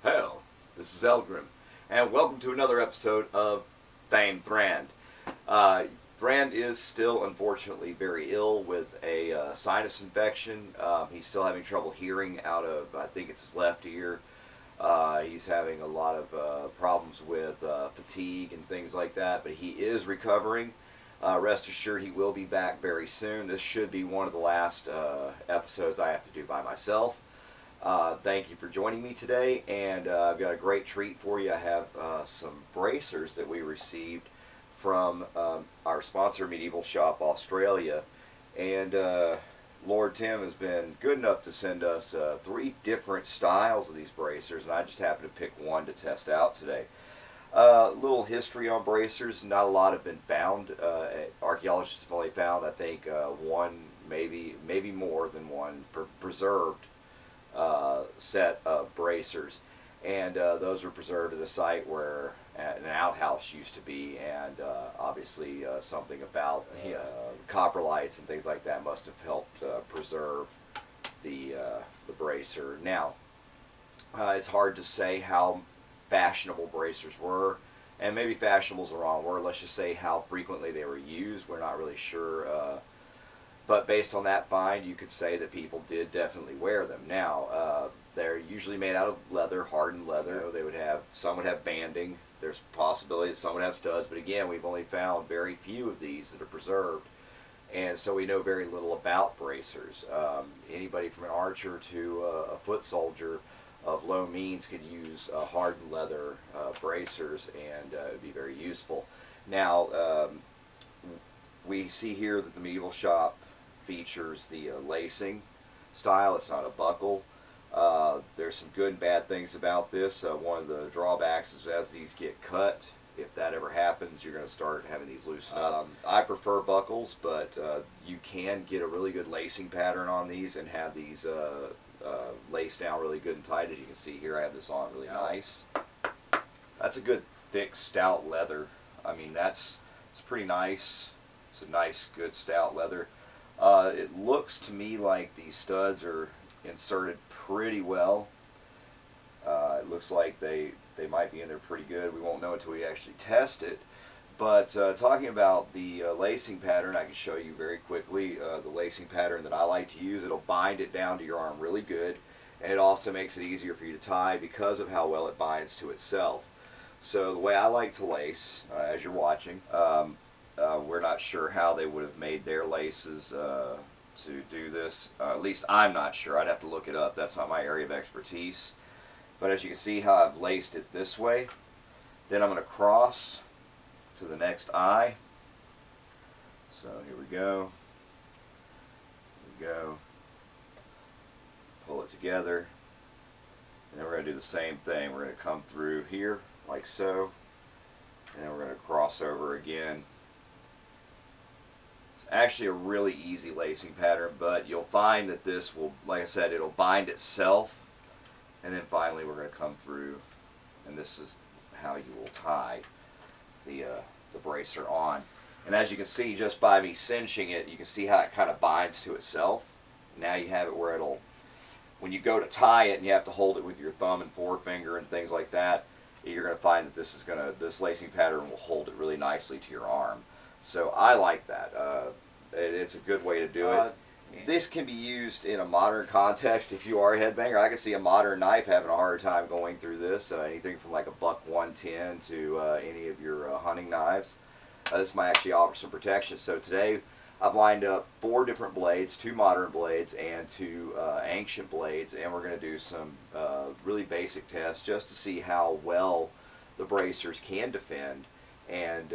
Hell, this is Eldgrim, and welcome to another episode of Thane Thrand. Thrand is still, unfortunately, very ill with a sinus infection. He's still having trouble hearing out of, I think it's his left ear. He's having a lot of problems with fatigue and things like that, but he is recovering. Rest assured, he will be back very soon. This should be one of the last episodes I have to do by myself. Thank you for joining me today, and I've got a great treat for you. I have some bracers that we received from our sponsor, Medieval Shop Australia, and Lord Tim has been good enough to send us 3 different styles of these bracers, and I just happened to pick one to test out today. Little history on bracers. Not a lot have been found. Archaeologists have only found, I think, one, maybe more than one preserved set of bracers, and those were preserved at a site where an outhouse used to be, and obviously something about coprolites and things like that must have helped preserve the bracer. Now, it's hard to say how fashionable bracers were, and maybe fashionable is the wrong word. Let's just say how frequently they were used. We're not really sure. But based on that find, you could say that people did definitely wear them. Now, they're usually made out of leather, hardened leather. You know, they would have, some would have banding. There's a possibility that some would have studs, but again, we've only found very few of these that are preserved, and so we know very little about bracers. Anybody from an archer to a foot soldier of low means could use hardened leather bracers, and it would be very useful. Now, we see here that the Medieval Shop features the lacing style. It's not a buckle. There's some good and bad things about this. One of the drawbacks is as these get cut, if that ever happens, you're going to start having these loosen up. I prefer buckles, but you can get a really good lacing pattern on these and have these laced down really good and tight. As you can see here, I have this on really nice. That's a good thick stout leather. I mean, it's pretty nice. It's a nice good stout leather. It looks to me like these studs are inserted pretty well. It looks like they might be in there pretty good. We won't know until we actually test it. But talking about the lacing pattern, I can show you very quickly the lacing pattern that I like to use. It'll bind it down to your arm really good, and it also makes it easier for you to tie because of how well it binds to itself. So the way I like to lace, as you're watching, we're not sure how they would have made their laces to do this. At least I'm not sure. I'd have to look it up. That's not my area of expertise. But as you can see how I've laced it this way, then I'm going to cross to the next eye. So here we go. Here we go. Pull it together. And then we're going to do the same thing. We're going to come through here like so. And then we're going to cross over again. Actually a really easy lacing pattern, but you'll find that this will, like I said, it'll bind itself, and then finally we're going to come through, and this is how you will tie the bracer on. And as you can see, just by me cinching it, you can see how it kind of binds to itself. Now you have it where it'll, when you go to tie it and you have to hold it with your thumb and forefinger and things like that, you're going to find that this lacing pattern will hold it really nicely to your arm. So I like that. It's a good way to do it. This can be used in a modern context if you are a headbanger. I can see a modern knife having a hard time going through this. Anything from like a buck 110 to any of your hunting knives. This might actually offer some protection. So today I've lined up 4 different blades, 2 modern blades and 2 ancient blades, and we're going to do some really basic tests just to see how well the bracers can defend and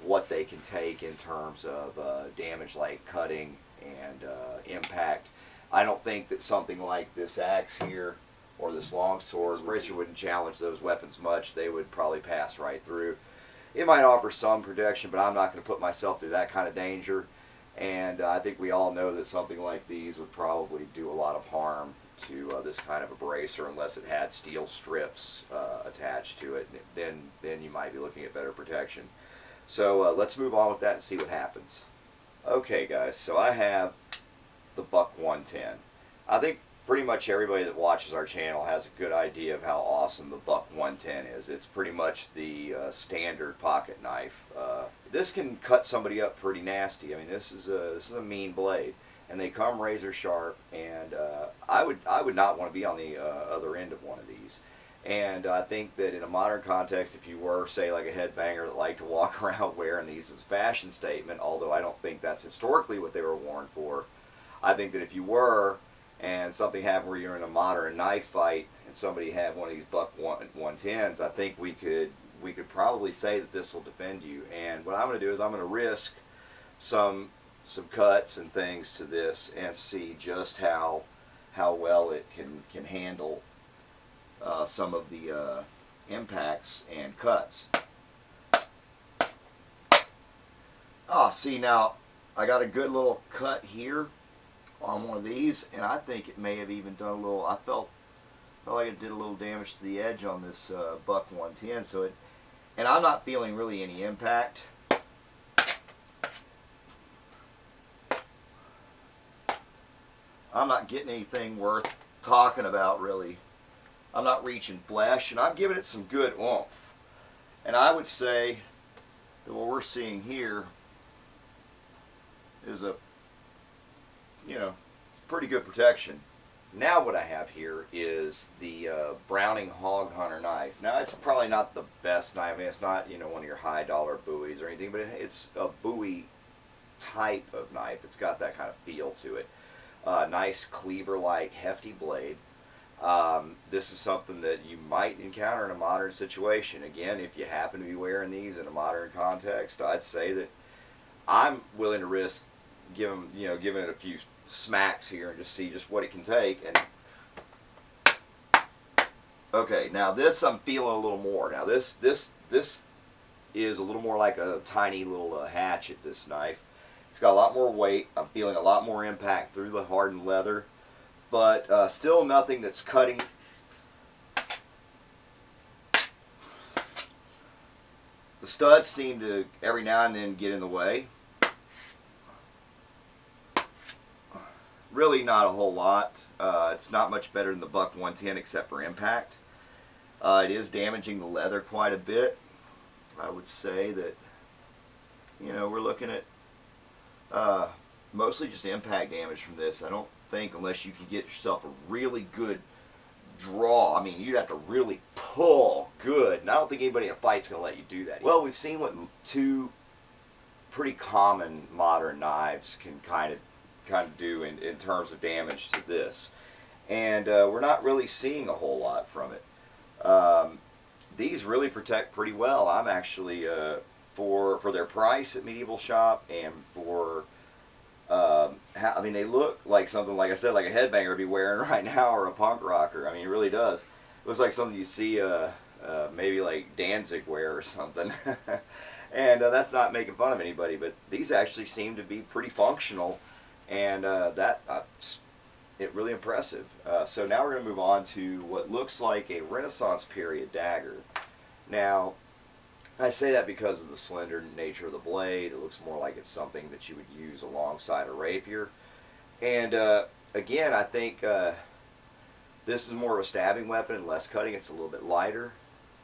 what they can take in terms of damage like cutting and impact. I don't think that something like this axe here or this long sword, the bracer wouldn't challenge those weapons much. They would probably pass right through. It might offer some protection, but I'm not going to put myself through that kind of danger. And I think we all know that something like these would probably do a lot of harm to this kind of a bracer unless it had steel strips attached to it. Then you might be looking at better protection. So let's move on with that and see what happens. Okay guys, so I have the buck 110. I think pretty much everybody that watches our channel has a good idea of how awesome the Buck 110 is. It's pretty much the standard pocket knife. This can cut somebody up pretty nasty. I mean, this is a mean blade, and they come razor sharp. And I would not want to be on the other end of one of these. And I think that in a modern context, if you were, say, like a headbanger that liked to walk around wearing these as a fashion statement, although I don't think that's historically what they were worn for, I think that if you were, and something happened where you're in a modern knife fight and somebody had one of these Buck 110s, I think we could probably say that this will defend you. And what I'm going to do is I'm going to risk some cuts and things to this and see just how well it can handle some of the impacts and cuts. See, now I got a good little cut here on one of these, and I think it may have even done a little, I felt like it did a little damage to the edge on this Buck 110. So and I'm not feeling really any impact. I'm not getting anything worth talking about, really. I'm not reaching flesh, and I'm giving it some good oomph. And I would say that what we're seeing here is a, pretty good protection. Now what I have here is the Browning Hog Hunter knife. Now it's probably not the best knife. I mean, it's not one of your high dollar Bowies or anything, but it's a Bowie type of knife. It's got that kind of feel to it. Nice cleaver-like hefty blade. This is something that you might encounter in a modern situation. Again, if you happen to be wearing these in a modern context, I'd say that I'm willing to risk giving it a few smacks here and just see just what it can take. And okay, now this I'm feeling a little more. Now this is a little more like a tiny little hatchet. This knife, it's got a lot more weight. I'm feeling a lot more impact through the hardened leather, but still nothing that's cutting. The studs seem to every now and then get in the way. Really not a whole lot. It's not much better than the Buck 110 except for impact. It is damaging the leather quite a bit. I would say that we're looking at mostly just impact damage from this. I don't think, unless you can get yourself a really good draw, I mean, you'd have to really pull good, and I don't think anybody in a fight's going to let you do that. Well, we've seen what two pretty common modern knives can kind of do in terms of damage to this, and we're not really seeing a whole lot from it. These really protect pretty well. I'm actually for their price at Medieval Shop, and for I mean, they look like something, like I said, like a headbanger would be wearing right now, or a punk rocker. I mean, it really does. It looks like something you see maybe like Danzig wear or something. And that's not making fun of anybody, but these actually seem to be pretty functional, and it's really impressive. So now we're going to move on to what looks like a Renaissance period dagger. Now, I say that because of the slender nature of the blade. It looks more like it's something that you would use alongside a rapier. And again, I think this is more of a stabbing weapon and less cutting. It's a little bit lighter.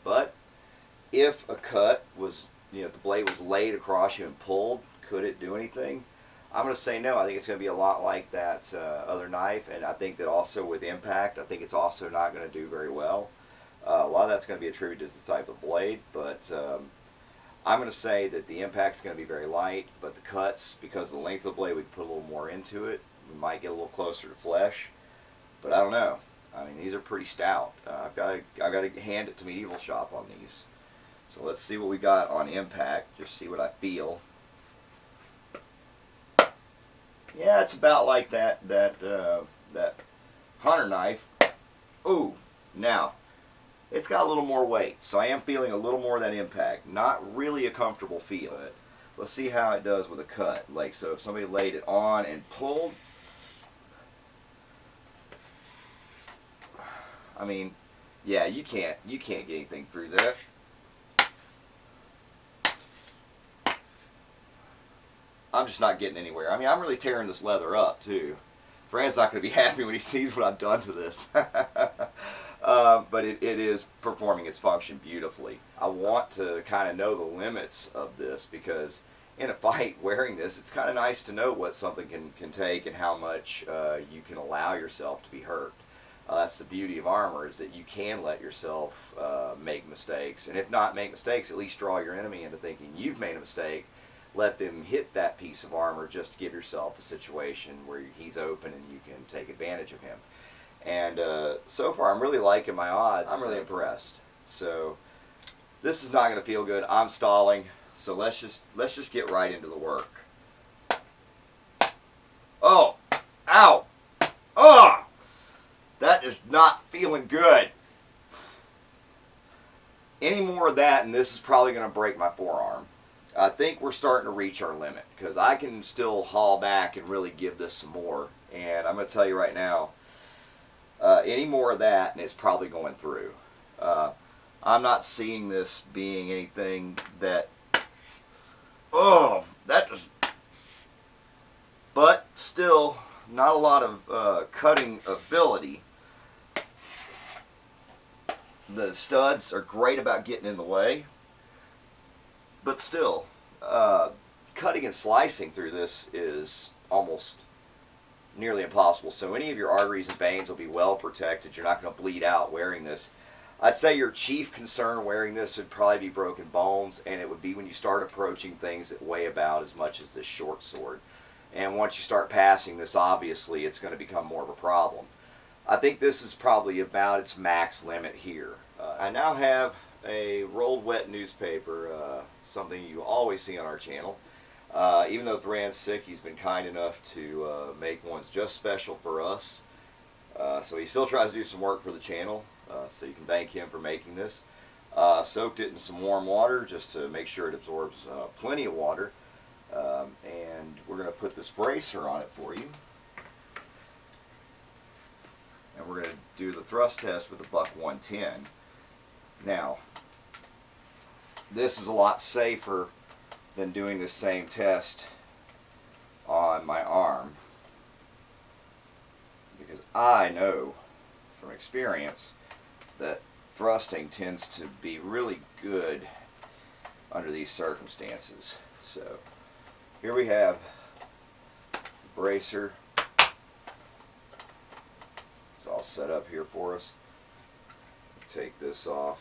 But if a cut was, if the blade was laid across you and pulled, could it do anything? I'm going to say no. I think it's going to be a lot like that other knife, and I think that also with impact, I think it's also not going to do very well. A lot of that's going to be attributed to the type of blade, but I'm going to say that the impact's going to be very light, but the cuts, because of the length of the blade, we can put a little more into it. We might get a little closer to flesh, but I don't know. I mean, these are pretty stout. I've got to hand it to Medieval Shop on these. So let's see what we got on impact. Just see what I feel. Yeah, it's about like that hunter knife. Ooh, now it's got a little more weight, so I am feeling a little more of that impact. Not really a comfortable feel. But let's see how it does with a cut. Like, so if somebody laid it on and pulled, I mean, yeah, you can't get anything through that. I'm just not getting anywhere. I mean, I'm really tearing this leather up too. Fran's not going to be happy when he sees what I've done to this. But it is performing its function beautifully. I want to kind of know the limits of this, because in a fight wearing this, it's kind of nice to know what something can take and how much you can allow yourself to be hurt. That's the beauty of armor, is that you can let yourself make mistakes, and if not make mistakes, at least draw your enemy into thinking you've made a mistake. Let them hit that piece of armor just to give yourself a situation where he's open and you can take advantage of him. And so far, I'm really liking my odds. I'm really impressed. So this is not going to feel good. I'm stalling. So let's just get right into the work. Oh, ow, oh, that is not feeling good. Any more of that, and this is probably going to break my forearm. I think we're starting to reach our limit, because I can still haul back and really give this some more. And I'm going to tell you right now, any more of that, and it's probably going through. I'm not seeing this being anything that, oh, that just, but still, not a lot of cutting ability. The studs are great about getting in the way, but still, cutting and slicing through this is almost nearly impossible. So any of your arteries and veins will be well protected. You're not going to bleed out wearing this. I'd say your chief concern wearing this would probably be broken bones, and it would be when you start approaching things that weigh about as much as this short sword. And once you start passing this, obviously, it's going to become more of a problem. I think this is probably about its max limit here. I now have a rolled wet newspaper, something you always see on our channel. Even though Thran's sick, he's been kind enough to make ones just special for us. So he still tries to do some work for the channel, so you can thank him for making this. Soaked it in some warm water just to make sure it absorbs plenty of water. And we're going to put this bracer on it for you. And we're going to do the thrust test with a buck 110. Now, this is a lot safer than doing the same test on my arm, because I know from experience that thrusting tends to be really good under these circumstances. So here we have the bracer. It's all set up here for us. Take this off.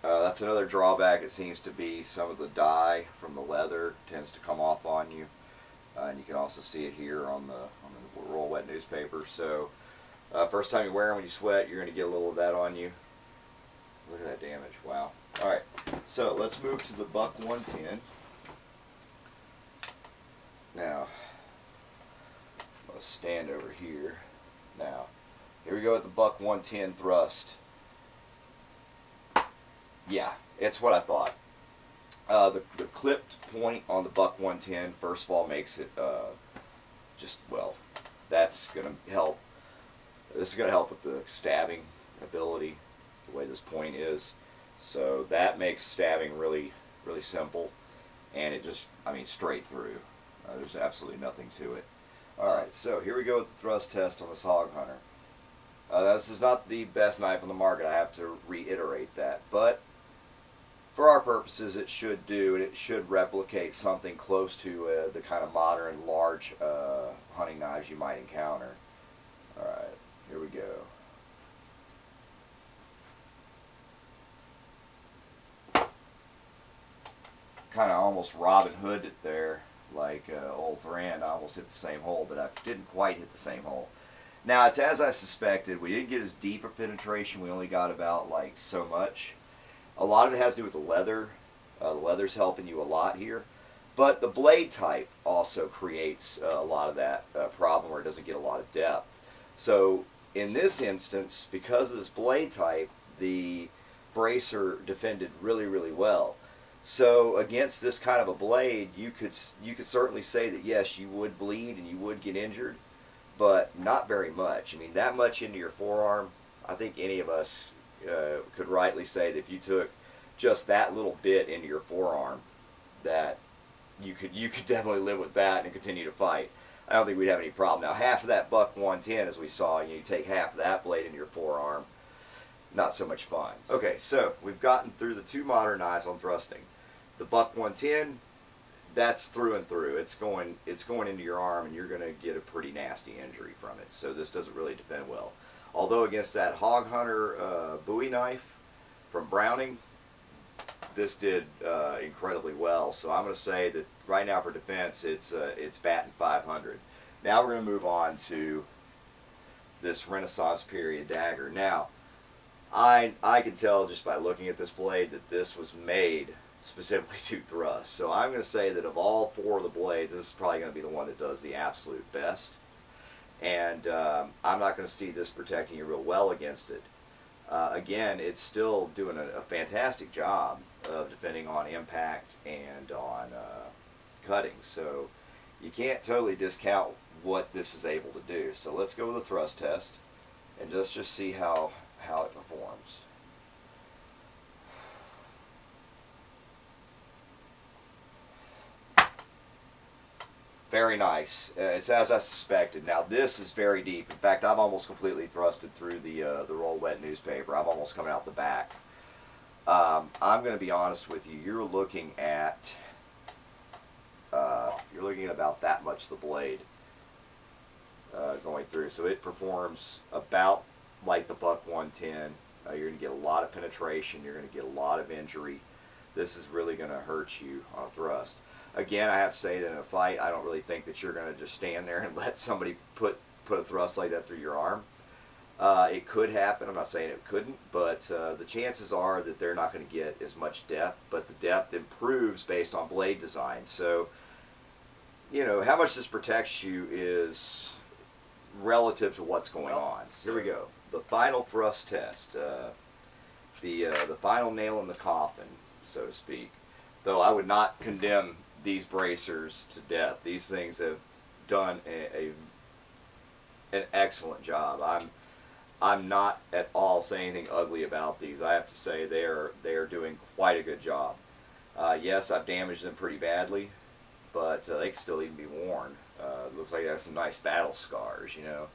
That's another drawback. It seems to be some of the dye from the leather tends to come off on you, and you can also see it here on the roll wet newspaper. So first time you wear them, when you sweat, you're going to get a little of that on you. Look at that damage! Wow. All right, so let's move to the buck 110. Now, let's stand over here. Now, here we go with the buck 110 thrust. Yeah, it's what I thought. The clipped point on the buck 110, first of all, makes it just, well, that's going to help. This is going to help with the stabbing ability, the way this point is. So that makes stabbing really, really simple. And it just, I mean, straight through. There's absolutely nothing to it. Alright, so here we go with the thrust test on this hog hunter. This is not the best knife on the market, I have to reiterate that, but for our purposes it should do, and it should replicate something close to the kind of modern large hunting knives you might encounter. Alright, here we go. Kind of almost Robin Hood it there, like old Thran. I almost hit the same hole, but I didn't quite hit the same hole. Now, it's as I suspected. We didn't get as deep a penetration. We only got about like so much. A lot of it has to do with the leather. The leather's helping you a lot here. But the blade type also creates a lot of that problem where it doesn't get a lot of depth. So in this instance, because of this blade type, the bracer defended really, really well. So against this kind of a blade, you could certainly say that yes, you would bleed and you would get injured, but not very much. I mean, that much into your forearm, I think any of us could rightly say that if you took just that little bit into your forearm, that you could definitely live with that and continue to fight. I don't think we'd have any problem. Now, half of that buck 110, as we saw, you take half of that blade into your forearm. Not so much fun. Okay, so we've gotten through the two modern knives on thrusting. The buck 110, that's through and through. It's going into your arm, and you're going to get a pretty nasty injury from it. So this doesn't really defend well. Although against that Hog Hunter Bowie knife from Browning, this did incredibly well. So I'm going to say that right now for defense, it's batting 500. Now we're going to move on to this Renaissance period dagger. Now, I can tell just by looking at this blade that this was made specifically to thrust. So I'm going to say that of all four of the blades, this is probably going to be the one that does the absolute best. And I'm not going to see this protecting you real well against it. Again, it's still doing a fantastic job of defending on impact and on cutting. So you can't totally discount what this is able to do. So let's go with a thrust test and let's just see how it performs. Very nice. It's as I suspected. Now this is very deep. In fact, I've almost completely thrusted through the roll wet newspaper. I'm almost coming out the back. I'm going to be honest with you. You're looking at about that much of the blade going through. So it performs about like the buck 110. You're going to get a lot of penetration. You're going to get a lot of injury. This is really going to hurt you on a thrust. Again, I have to say that in a fight, I don't really think that you're going to just stand there and let somebody put a thrust like that through your arm. It could happen. I'm not saying it couldn't, but the chances are that they're not going to get as much depth, but the depth improves based on blade design. So, you know, how much this protects you is relative to what's going on. So here we go. The final thrust test. The final nail in the coffin, so to speak. Though I would not condemn these bracers to death. These things have done an excellent job. I'm not at all saying anything ugly about these. I have to say they are doing quite a good job. Yes, I've damaged them pretty badly, but they can still even be worn. It looks like they have some nice battle scars, you know.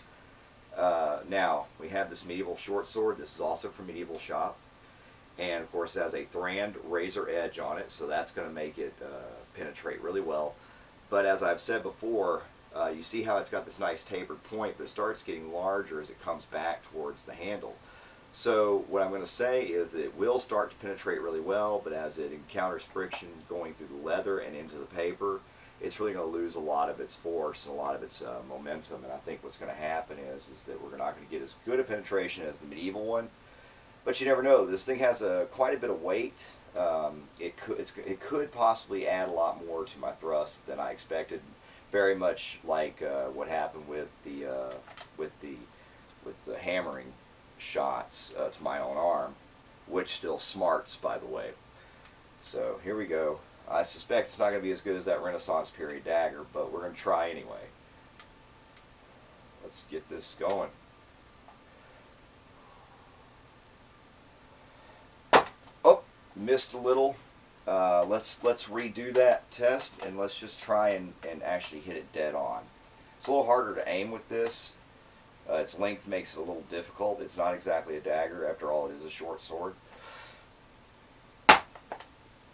Now, we have this medieval short sword. This is also from Medieval Shop. And of course it has a Thrand razor edge on it, so that's going to make it penetrate really well. But as I've said before, you see how it's got this nice tapered point, but it starts getting larger as it comes back towards the handle. So what I'm going to say is that it will start to penetrate really well, but as it encounters friction going through the leather and into the paper, it's really going to lose a lot of its force and a lot of its momentum. And I think what's going to happen is that we're not going to get as good a penetration as the medieval one. But you never know. This thing has quite a bit of weight. It could possibly add a lot more to my thrust than I expected. Very much like what happened with the hammering shots to my own arm, which still smarts, by the way. So here we go. I suspect it's not going to be as good as that Renaissance period dagger, but we're going to try anyway. Let's get this going. Missed a little. Let's redo that test and let's just try and actually hit it dead on. It's a little harder to aim with this. Its length makes it a little difficult. It's not exactly a dagger. After all, it is a short sword.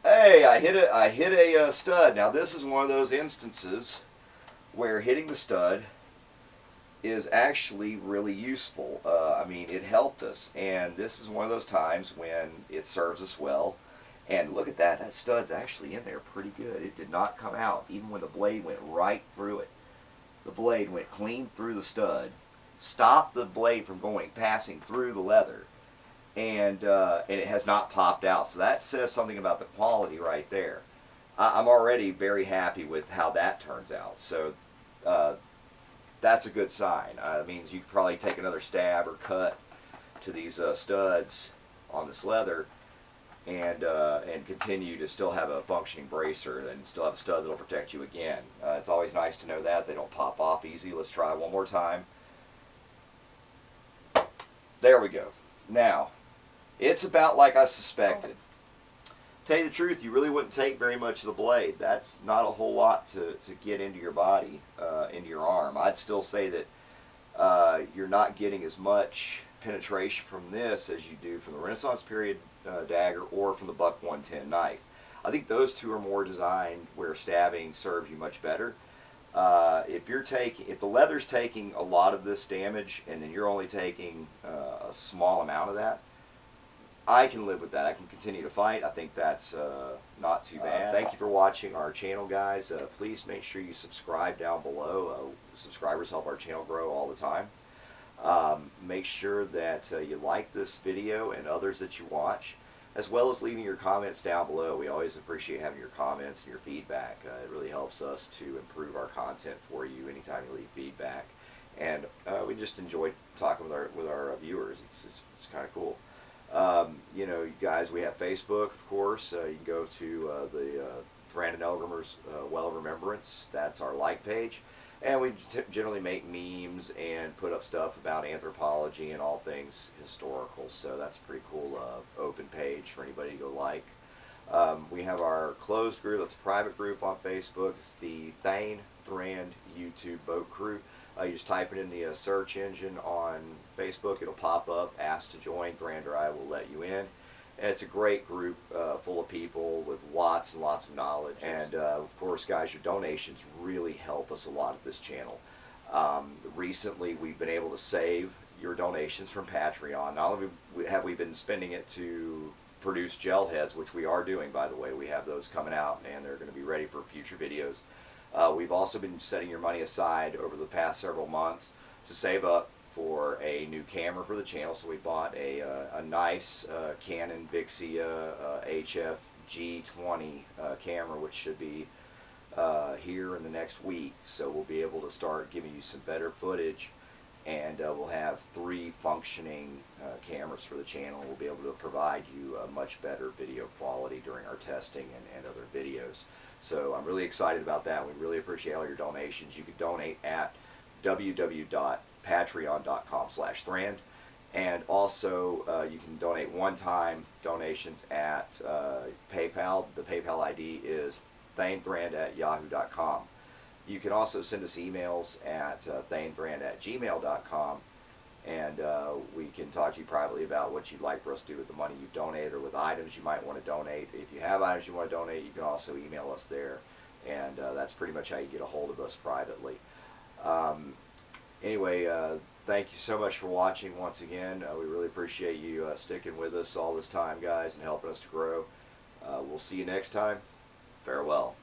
Hey, I hit a stud. Now this is one of those instances where hitting the stud is actually really useful. I mean, it helped us, and this is one of those times when it serves us well. And look at that, that stud's actually in there pretty good. It did not come out, even when the blade went right through it. The blade went clean through the stud, stopped the blade from passing through the leather, and it has not popped out. So that says something about the quality right there. I'm already very happy with how that turns out. So that's a good sign. It means you could probably take another stab or cut to these studs on this leather and continue to still have a functioning bracer and still have a stud that'll protect you again. It's always nice to know that. They don't pop off easy. Let's try one more time. There we go. Now, it's about like I suspected. tell you the truth, you really wouldn't take very much of the blade. That's not a whole lot to get into your body, into your arm. I'd still say that you're not getting as much penetration from this as you do from the Renaissance period dagger or from the Buck 110 knife. I think those two are more designed where stabbing serves you much better. If the leather's taking a lot of this damage and then you're only taking a small amount of that, I can live with that. I can continue to fight. I think that's not too bad. Thank you for watching our channel, guys. Please make sure you subscribe down below. Subscribers help our channel grow all the time. Make sure that you like this video and others that you watch, as well as leaving your comments down below. We always appreciate having your comments and your feedback. It really helps us to improve our content for you anytime you leave feedback. And we just enjoy talking with our viewers. It's kind of cool. You know, guys, we have Facebook, of course. You can go to the Thran and Eldgrim's Well of Remembrance. That's our like page. And we generally make memes and put up stuff about anthropology and all things historical. So that's a pretty cool open page for anybody to go like. We have our closed group. That's a private group on Facebook. It's the Thane Thran YouTube Boat Crew. You just type it in the search engine on Facebook. It'll pop up, ask to join. Thran or I will let you in. And it's a great group full of people with lots and lots of knowledge. And of course, guys, your donations really help us a lot at this channel. Recently, we've been able to save your donations from Patreon. Not only have we been spending it to produce gel heads, which we are doing, by the way. We have those coming out, and they're going to be ready for future videos. We've also been setting your money aside over the past several months to save up for a new camera for the channel. So we bought a nice Canon Vixia HF G20 camera, which should be here in the next week. So we'll be able to start giving you some better footage, and we'll have 3 functioning cameras for the channel. We'll be able to provide you a much better video quality during our testing and other videos. So I'm really excited about that. We really appreciate all your donations. You can donate at www.patreon.com/Thran, and also you can donate one-time donations at PayPal. The PayPal ID is thanethran@yahoo.com. You can also send us emails at thanethran@gmail.com, and we can talk to you privately about what you'd like for us to do with the money you donate, or with items you might want to donate. If you have items you want to donate, you can also email us there, and that's pretty much how you get a hold of us privately. Anyway, thank you so much for watching once again. We really appreciate you sticking with us all this time, guys, and helping us to grow. We'll see you next time. Farewell.